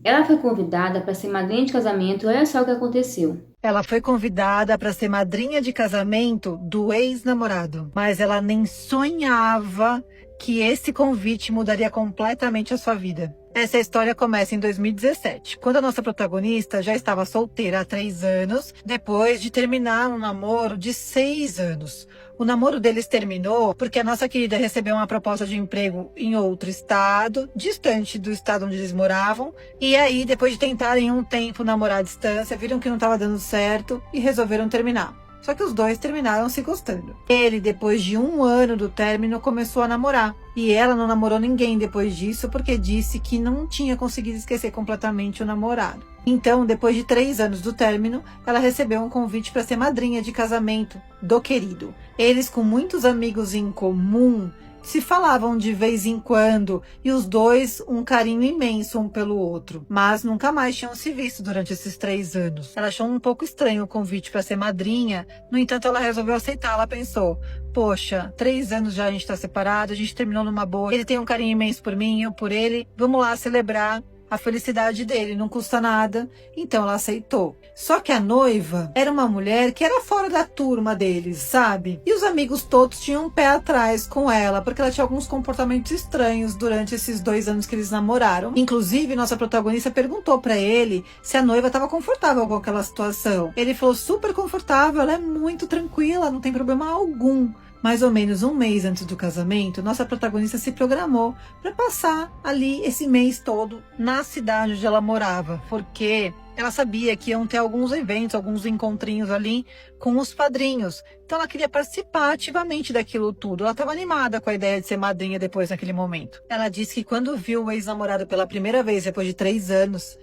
Ela foi convidada para ser madrinha de casamento e olha só o que aconteceu. Ela foi convidada para ser madrinha de casamento do ex-namorado, mas ela nem sonhava que esse convite mudaria completamente a sua vida. Essa história começa em 2017, quando a nossa protagonista já estava solteira há 3 anos, depois de terminar um namoro de 6 anos. O namoro deles terminou porque a nossa querida recebeu uma proposta de emprego em outro estado, distante do estado onde eles moravam, e aí, depois de tentarem um tempo namorar à distância, viram que não estava dando certo e resolveram terminar. Só que os dois terminaram se gostando. Ele, depois de 1 ano do término, começou a namorar. E ela não namorou ninguém depois disso porque disse que não tinha conseguido esquecer completamente o namorado. Então, depois de 3 anos do término, ela recebeu um convite para ser madrinha de casamento do querido. Eles, com muitos amigos em comum, se falavam de vez em quando e os dois um carinho imenso um pelo outro, mas nunca mais tinham se visto durante esses 3 anos. Ela achou um pouco estranho o convite para ser madrinha, no entanto ela resolveu aceitar. Ela pensou: poxa, 3 anos já a gente tá separado, a gente terminou numa boa, ele tem um carinho imenso por mim, eu por ele, vamos lá celebrar a felicidade dele, não custa nada. Então ela aceitou. Só que a noiva era uma mulher que era fora da turma deles, sabe? E os amigos todos tinham um pé atrás com ela, porque ela tinha alguns comportamentos estranhos durante esses 2 anos que eles namoraram. Inclusive, nossa protagonista perguntou pra ele se a noiva estava confortável com aquela situação. Ele falou: super confortável, ela é muito tranquila, não tem problema algum. Mais ou menos 1 mês antes do casamento, nossa protagonista se programou para passar ali esse mês todo na cidade onde ela morava, porque ela sabia que iam ter alguns eventos, alguns encontrinhos ali com os padrinhos. Então ela queria participar ativamente daquilo tudo. Ela estava animada com a ideia de ser madrinha depois naquele momento. Ela disse que quando viu o ex-namorado pela primeira vez depois de 3 anos,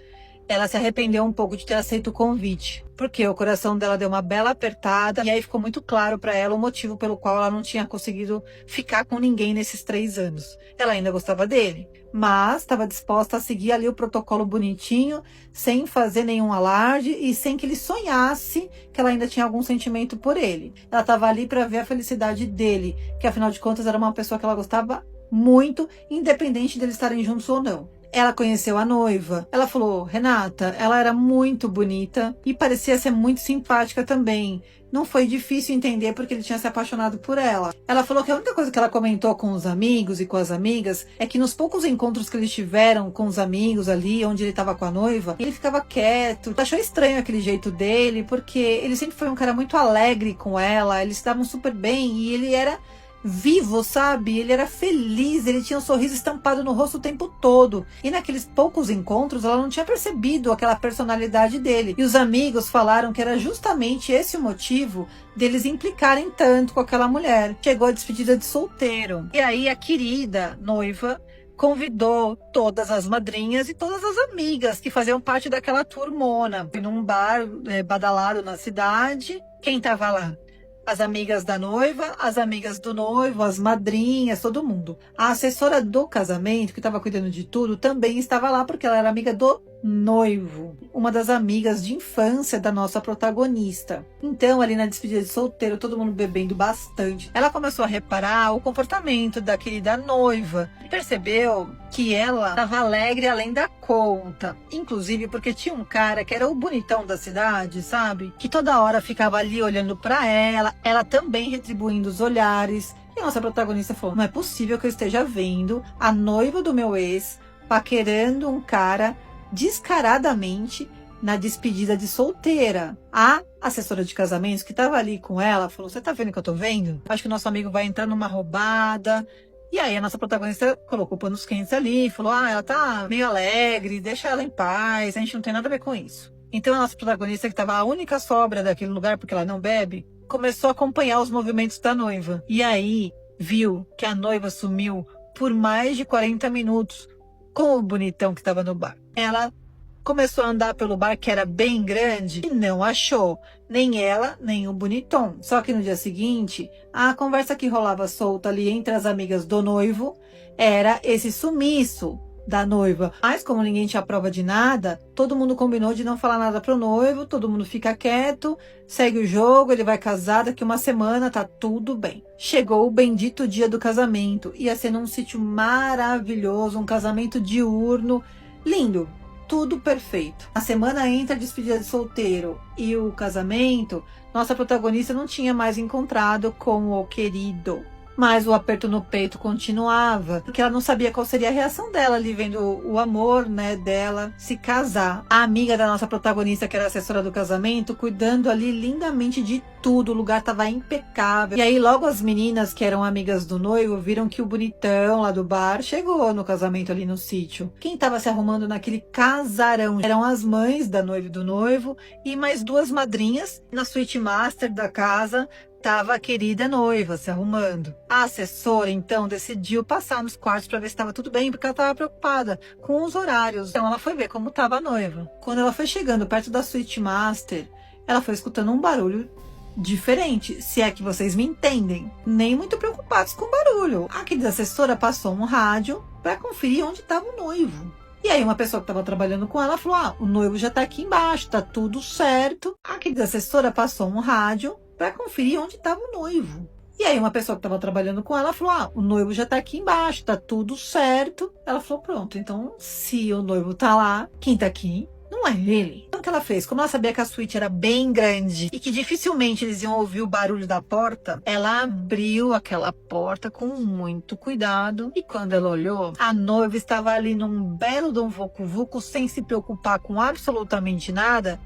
ela se arrependeu um pouco de ter aceito o convite, porque o coração dela deu uma bela apertada e aí ficou muito claro para ela o motivo pelo qual ela não tinha conseguido ficar com ninguém nesses 3 anos. Ela ainda gostava dele, mas estava disposta a seguir ali o protocolo bonitinho, sem fazer nenhum alarde e sem que ele sonhasse que ela ainda tinha algum sentimento por ele. Ela estava ali para ver a felicidade dele, que afinal de contas era uma pessoa que ela gostava muito, independente deles estarem juntos ou não. Ela conheceu a noiva. Ela falou: Renata, ela era muito bonita e parecia ser muito simpática também. Não foi difícil entender porque ele tinha se apaixonado por ela. Ela falou que a única coisa que ela comentou com os amigos e com as amigas é que nos poucos encontros que eles tiveram com os amigos ali, onde ele estava com a noiva, ele ficava quieto. Ela achou estranho aquele jeito dele, porque ele sempre foi um cara muito alegre com ela, eles se davam super bem e ele era vivo, sabe? Ele era feliz, ele tinha um sorriso estampado no rosto o tempo todo. E naqueles poucos encontros, ela não tinha percebido aquela personalidade dele. E os amigos falaram que era justamente esse o motivo deles implicarem tanto com aquela mulher. Chegou a despedida de solteiro. E aí a querida noiva convidou todas as madrinhas e todas as amigas que faziam parte daquela turmona. Foi num bar badalado na cidade. Quem tava lá? As amigas da noiva, as amigas do noivo, as madrinhas, todo mundo. A assessora do casamento, que estava cuidando de tudo, também estava lá porque ela era amiga do noivo, uma das amigas de infância da nossa protagonista. Então, ali na despedida de solteiro, todo mundo bebendo bastante, ela começou a reparar o comportamento da querida noiva e percebeu que ela estava alegre além da conta, inclusive porque tinha um cara que era o bonitão da cidade, sabe? Que toda hora ficava ali olhando para ela também retribuindo os olhares. E a nossa protagonista falou: não é possível que eu esteja vendo a noiva do meu ex paquerando um cara descaradamente na despedida de solteira. A assessora de casamentos que estava ali com ela falou: você tá vendo o que eu tô vendo? Acho que o nosso amigo vai entrar numa roubada. E aí a nossa protagonista colocou panos quentes ali e falou: ela tá meio alegre, deixa ela em paz, a gente não tem nada a ver com isso. Então a nossa protagonista, que estava a única sobra daquele lugar porque ela não bebe, começou a acompanhar os movimentos da noiva. E aí viu que a noiva sumiu por mais de 40 minutos com o bonitão que estava no bar. Ela começou a andar pelo bar, que era bem grande, e não achou nem ela, nem o bonitão. Só que no dia seguinte, a conversa que rolava solta ali entre as amigas do noivo era esse sumiço da noiva. Mas como ninguém tinha prova de nada, todo mundo combinou de não falar nada pro noivo, todo mundo fica quieto, segue o jogo, ele vai casar, daqui uma semana tá tudo bem. Chegou o bendito dia do casamento, ia ser num sítio maravilhoso, um casamento diurno, lindo. tudo perfeito. A semana entre a despedida de solteiro e o casamento, nossa protagonista não tinha mais encontrado com o querido. Mas o aperto no peito continuava, porque ela não sabia qual seria a reação dela ali vendo o amor, né, dela se casar. A amiga da nossa protagonista, que era assessora do casamento, cuidando ali lindamente de tudo, o lugar tava impecável. E aí logo as meninas que eram amigas do noivo viram que o bonitão lá do bar chegou no casamento ali no sítio. Quem tava se arrumando naquele casarão eram as mães da noiva e do noivo e mais duas madrinhas. Na suíte master da casa tava a querida noiva se arrumando. A assessora, então, decidiu passar nos quartos para ver se estava tudo bem, porque ela estava preocupada com os horários. Então ela foi ver como estava a noiva. Quando ela foi chegando perto da suíte master, ela foi escutando um barulho diferente, se é que vocês me entendem. Nem muito preocupados com o barulho. A querida assessora passou um rádio para conferir onde estava o noivo. E aí uma pessoa que estava trabalhando com ela falou: o noivo já está aqui embaixo, tá tudo certo. A querida assessora passou um rádio para conferir onde estava o noivo. E aí uma pessoa que estava trabalhando com ela falou: o noivo já tá aqui embaixo, tá tudo certo. Ela falou: pronto, então se o noivo tá lá, quem tá aqui não é ele. Então o que ela fez? Como ela sabia que a suíte era bem grande e que dificilmente eles iam ouvir o barulho da porta, ela abriu aquela porta com muito cuidado. E quando ela olhou, a noiva estava ali num belo de um vucu-vucu, sem se preocupar com absolutamente nada,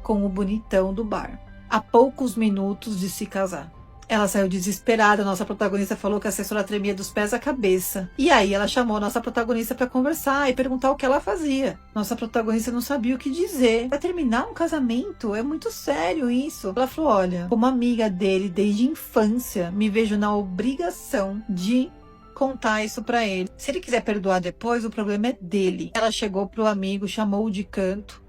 com o bonitão do bar, a poucos minutos de se casar. Ela saiu desesperada, nossa protagonista falou que a assessora tremia dos pés à cabeça. E aí ela chamou a nossa protagonista para conversar e perguntar o que ela fazia. Nossa protagonista não sabia o que dizer. Vai terminar um casamento? É muito sério isso. Ela falou: olha, como amiga dele desde a infância, me vejo na obrigação de contar isso para ele. Se ele quiser perdoar depois, o problema é dele. Ela chegou pro amigo, chamou-o de canto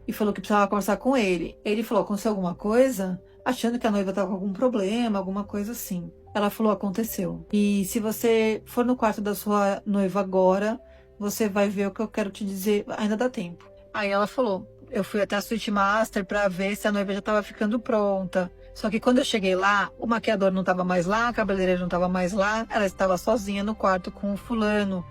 e falou que precisava conversar com ele. Ele falou: aconteceu alguma coisa? Achando que a noiva estava com algum problema, alguma coisa assim. Ela falou: aconteceu. E se você for no quarto da sua noiva agora, você vai ver o que eu quero te dizer, ainda dá tempo. Aí ela falou: eu fui até a suíte master para ver se a noiva já estava ficando pronta. Só que quando eu cheguei lá, o maquiador não estava mais lá, a cabeleireira não estava mais lá, ela estava sozinha no quarto com o fulano.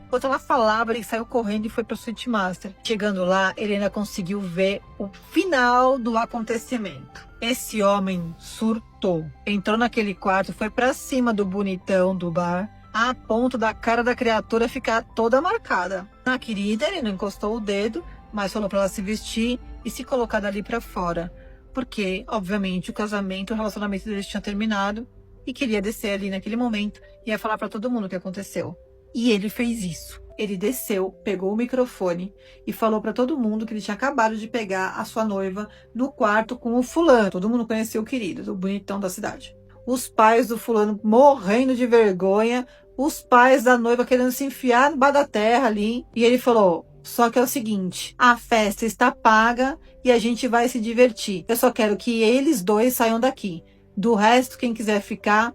Enquanto ela falava, ele saiu correndo e foi para o suíte master. Chegando lá, ele ainda conseguiu ver o final do acontecimento. Esse homem surtou. Entrou naquele quarto, foi para cima do bonitão do bar, a ponto da cara da criatura ficar toda marcada. Na querida, ele não encostou o dedo, mas falou para ela se vestir e se colocar dali para fora. Porque, obviamente, o casamento, o relacionamento deles tinha terminado e queria descer ali naquele momento e ia falar para todo mundo o que aconteceu. E ele fez isso. Ele desceu, pegou o microfone e falou para todo mundo que ele tinha acabado de pegar a sua noiva no quarto com o fulano. Todo mundo conhecia o querido, o bonitão da cidade. Os pais do fulano morrendo de vergonha, os pais da noiva querendo se enfiar no bar da terra ali. E ele falou: só que é o seguinte, a festa está paga e a gente vai se divertir. Eu só quero que eles dois saiam daqui. Do resto, quem quiser fica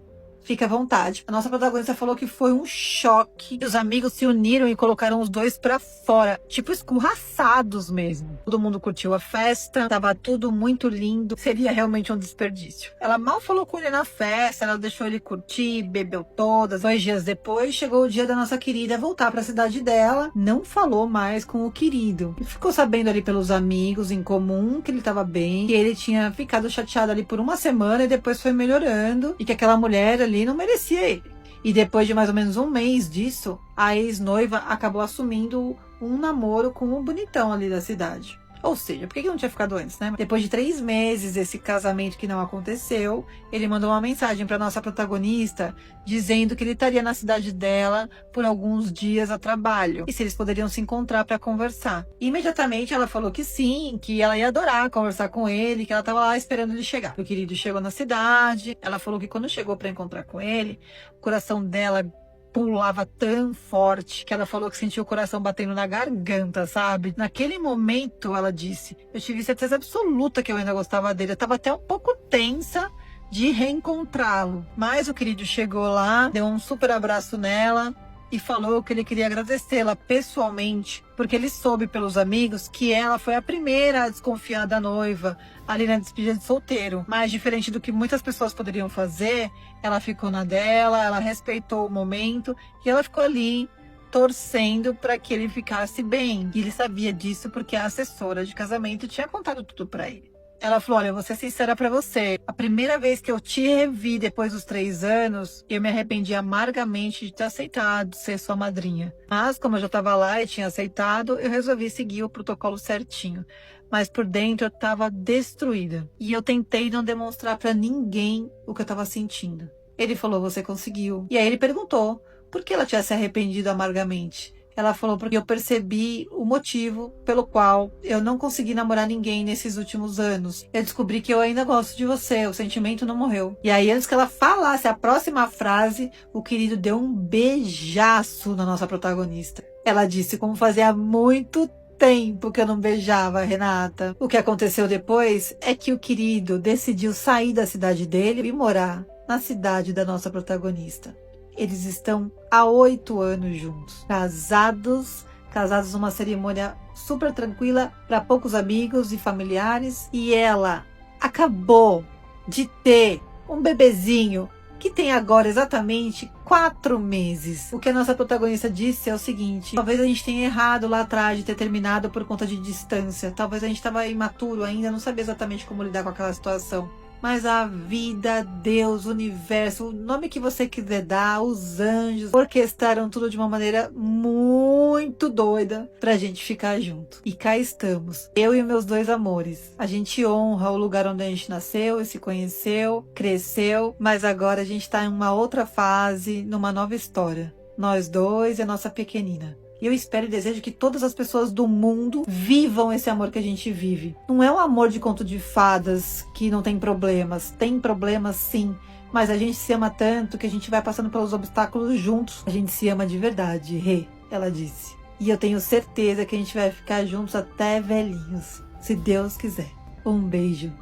à vontade. A nossa protagonista falou que foi um choque. Os amigos se uniram e colocaram os dois pra fora, tipo escorraçados mesmo. Todo mundo curtiu a festa, tava tudo muito lindo. Seria realmente um desperdício. Ela mal falou com ele na festa, ela deixou ele curtir, bebeu todas. 2 dias depois, chegou o dia da nossa querida voltar pra cidade dela. Não falou mais com o querido. E ficou sabendo ali pelos amigos em comum que ele tava bem, que ele tinha ficado chateado ali por 1 semana e depois foi melhorando, e que aquela mulher ali não merecia ele. E depois de mais ou menos 1 mês disso, a ex-noiva acabou assumindo um namoro com um bonitão ali da cidade. Ou seja, por que não tinha ficado antes, né? Depois de 3 meses desse casamento que não aconteceu, ele mandou uma mensagem para nossa protagonista dizendo que ele estaria na cidade dela por alguns dias a trabalho e se eles poderiam se encontrar para conversar. Imediatamente ela falou que sim, que ela ia adorar conversar com ele, que ela estava lá esperando ele chegar. O querido chegou na cidade, ela falou que quando chegou para encontrar com ele, o coração dela pulava tão forte que ela falou que sentiu o coração batendo na garganta, sabe? Naquele momento, ela disse, eu tive certeza absoluta que eu ainda gostava dele. Eu tava até um pouco tensa de reencontrá-lo. Mas o querido chegou lá, deu um super abraço nela e falou que ele queria agradecê-la pessoalmente, porque ele soube pelos amigos que ela foi a primeira a desconfiar da noiva ali na despedida de solteiro. Mas diferente do que muitas pessoas poderiam fazer, ela ficou na dela, ela respeitou o momento e ela ficou ali torcendo para que ele ficasse bem. E ele sabia disso porque a assessora de casamento tinha contado tudo para ele. Ela falou: olha, eu vou ser sincera pra você. A primeira vez que eu te revi depois dos 3 anos, eu me arrependi amargamente de ter aceitado ser sua madrinha. Mas, como eu já tava lá e tinha aceitado, eu resolvi seguir o protocolo certinho. Mas por dentro eu tava destruída. E eu tentei não demonstrar pra ninguém o que eu tava sentindo. Ele falou: você conseguiu. E aí ele perguntou por que ela tinha se arrependido amargamente. Ela falou: porque eu percebi o motivo pelo qual eu não consegui namorar ninguém nesses últimos anos. Eu descobri que eu ainda gosto de você, o sentimento não morreu. E aí, antes que ela falasse a próxima frase, o querido deu um beijaço na nossa protagonista. Ela disse: como fazia muito tempo que eu não beijava a Renata. O que aconteceu depois é que o querido decidiu sair da cidade dele e morar na cidade da nossa protagonista. Eles estão há 8 anos juntos, casados numa cerimônia super tranquila para poucos amigos e familiares. E ela acabou de ter um bebezinho que tem agora exatamente 4 meses. O que a nossa protagonista disse é o seguinte: talvez a gente tenha errado lá atrás de ter terminado por conta de distância. Talvez a gente estava imaturo ainda, não sabia exatamente como lidar com aquela situação. Mas a vida, Deus, o universo, o nome que você quiser dar, os anjos, orquestraram tudo de uma maneira muito doida pra gente ficar junto. E cá estamos, eu e meus 2 amores. A gente honra o lugar onde a gente nasceu e se conheceu, cresceu, mas agora a gente tá em uma outra fase, numa nova história. Nós 2 e a nossa pequenina. E eu espero e desejo que todas as pessoas do mundo vivam esse amor que a gente vive. Não é um amor de conto de fadas que não tem problemas. Tem problemas sim, mas a gente se ama tanto que a gente vai passando pelos obstáculos juntos. A gente se ama de verdade, Rê, ela disse. E eu tenho certeza que a gente vai ficar juntos até velhinhos, se Deus quiser. Um beijo.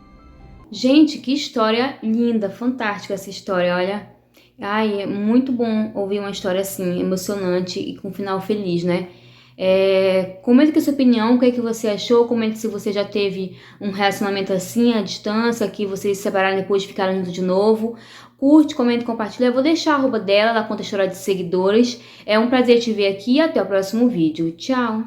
Gente, que história linda, fantástica essa história, olha. Ai, é muito bom ouvir uma história assim, emocionante e com um final feliz, né? Comente com a sua opinião, o que é que você achou, comente se você já teve um relacionamento assim, à distância, que vocês se separaram e depois ficaram juntos de novo. Curte, comente, compartilha. Eu vou deixar a arroba dela, ela conta a história de seguidores. É um prazer te ver aqui e até o próximo vídeo. Tchau!